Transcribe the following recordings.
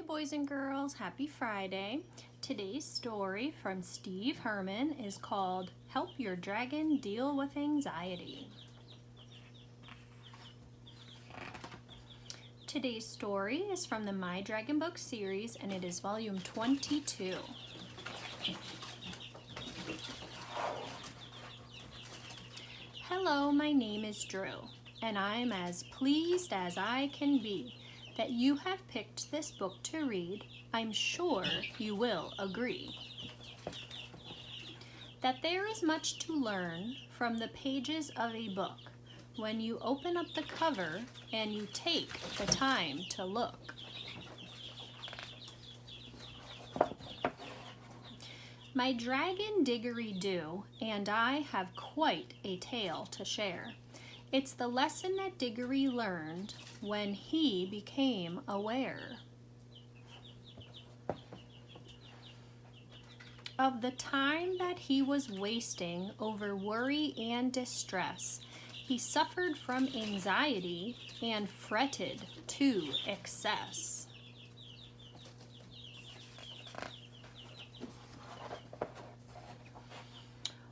Hey boys and girls, happy Friday. Today's story from Steve Herman is called Help Your Dragon Deal with Anxiety. Today's story is from the My Dragon Book series and it is volume 22. Hello, my name is Drew and I'm as pleased as I can be that you have picked this book to read. I'm sure you will agree that there is much to learn from the pages of a book when you open up the cover and you take the time to look. My dragon Diggory Do and I have quite a tale to share. It's the lesson that Diggory learned when he became aware of the time that he was wasting over worry and distress. He suffered from anxiety and fretted to excess.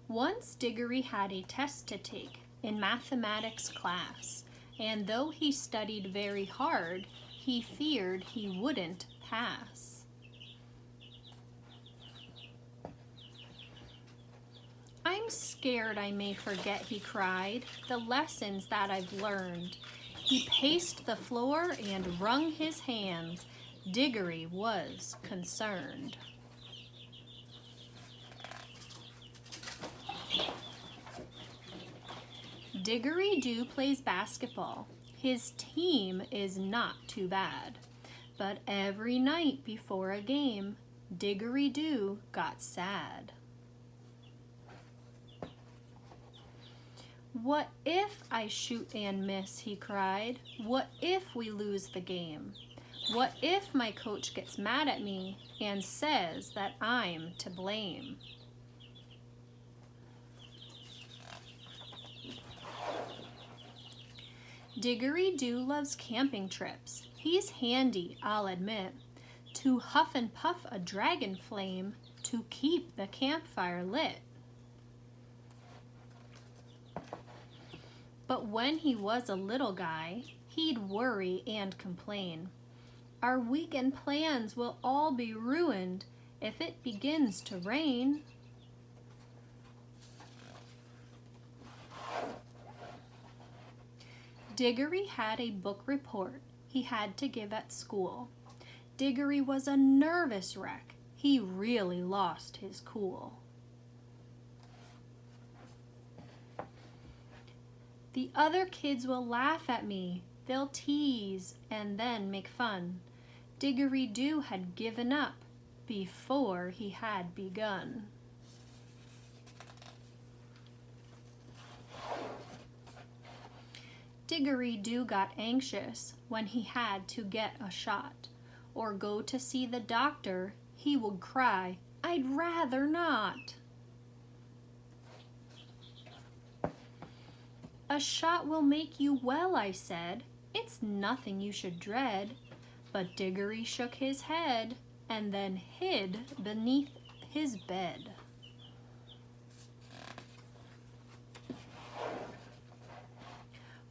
Once Diggory had a test to take in mathematics class, and though he studied very hard, he feared he wouldn't pass. I'm scared I may forget, he cried, the lessons that I've learned. He paced the floor and wrung his hands. Diggory was concerned. Diggory Do plays basketball. His team is not too bad. But every night before a game, Diggory Do got sad. What if I shoot and miss, he cried. What if we lose the game? What if my coach gets mad at me and says that I'm to blame? Diggory Do loves camping trips. He's handy, I'll admit, to huff and puff a dragon flame to keep the campfire lit. But when he was a little guy, he'd worry and complain. Our weekend plans will all be ruined if it begins to rain. Diggory had a book report he had to give at school. Diggory was a nervous wreck. He really lost his cool. The other kids will laugh at me. They'll tease and then make fun. Diggory Do had given up before he had begun. Diggory Do got anxious when he had to get a shot or go to see the doctor. He would cry, "I'd rather not." "A shot will make you well," I said. "It's nothing you should dread." But Diggory shook his head and then hid beneath his bed.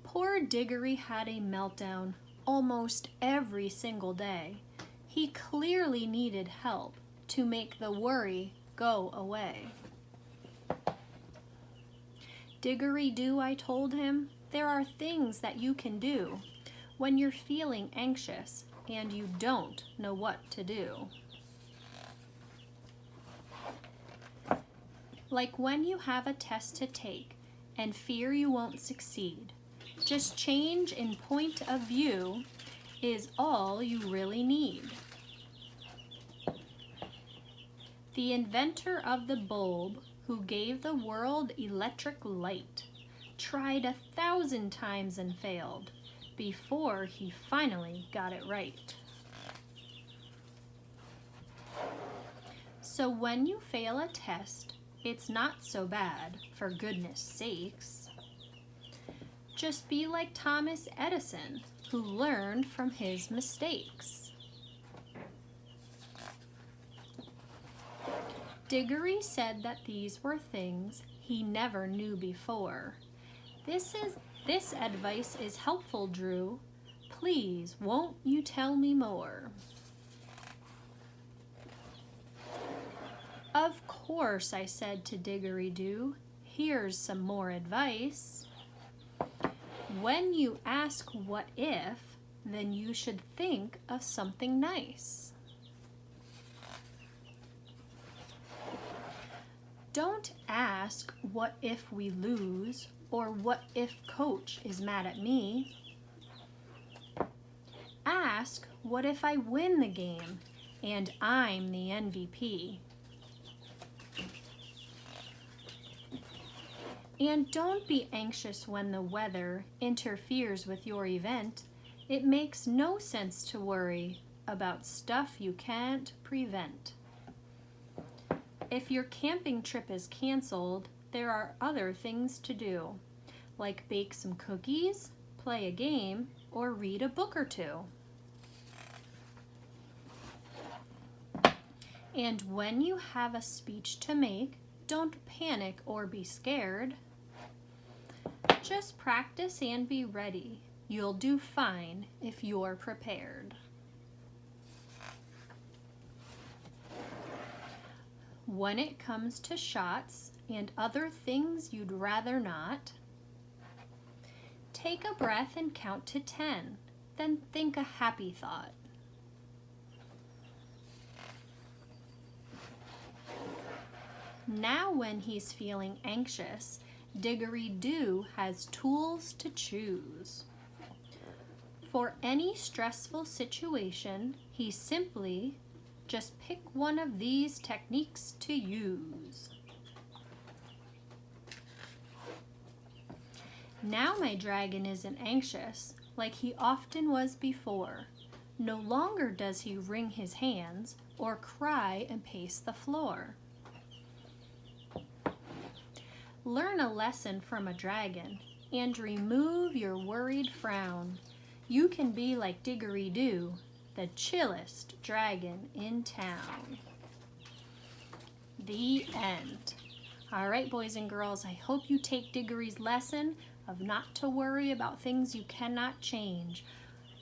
Poor Diggory had a meltdown almost every single day. He clearly needed help to make the worry go away. "Diggory Do," I told him, "there are things that you can do when you're feeling anxious and you don't know what to do. Like when you have a test to take and fear you won't succeed. Just change in point of view is all you really need." The inventor of the bulb who gave the world electric light tried 1,000 times and failed before he finally got it right. So when you fail a test, it's not so bad, for goodness sakes. Just be like Thomas Edison, who learned from his mistakes. Diggory said that these were things he never knew before. This advice is helpful, Drew. Please, won't you tell me more? Of course, I said to Diggory Doo. Here's some more advice. When you ask what if, then you should think of something nice. Don't ask what if we lose or what if coach is mad at me. Ask what if I win the game and I'm the MVP. And don't be anxious when the weather interferes with your event. It makes no sense to worry about stuff you can't prevent. If your camping trip is canceled, there are other things to do, like bake some cookies, play a game, or read a book or two. And when you have a speech to make, don't panic or be scared. Just practice and be ready. You'll do fine if you're prepared. When it comes to shots and other things you'd rather not, take a breath and count to 10, then think a happy thought. Now when he's feeling anxious, Diggory Doo has tools to choose. For any stressful situation, he simply just pick one of these techniques to use. Now my dragon isn't anxious like he often was before. No longer does he wring his hands or cry and pace the floor. Learn a lesson from a dragon and remove your worried frown. You can be like Diggory Doo, the chillest dragon in town. The end. All right, boys and girls, I hope you take Diggory's lesson of not to worry about things you cannot change.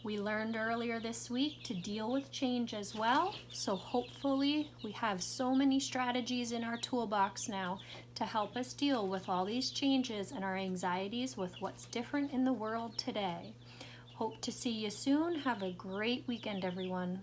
We learned earlier this week to deal with change as well, so hopefully we have so many strategies in our toolbox now to help us deal with all these changes and our anxieties with what's different in the world today. Hope to see you soon. Have a great weekend, everyone.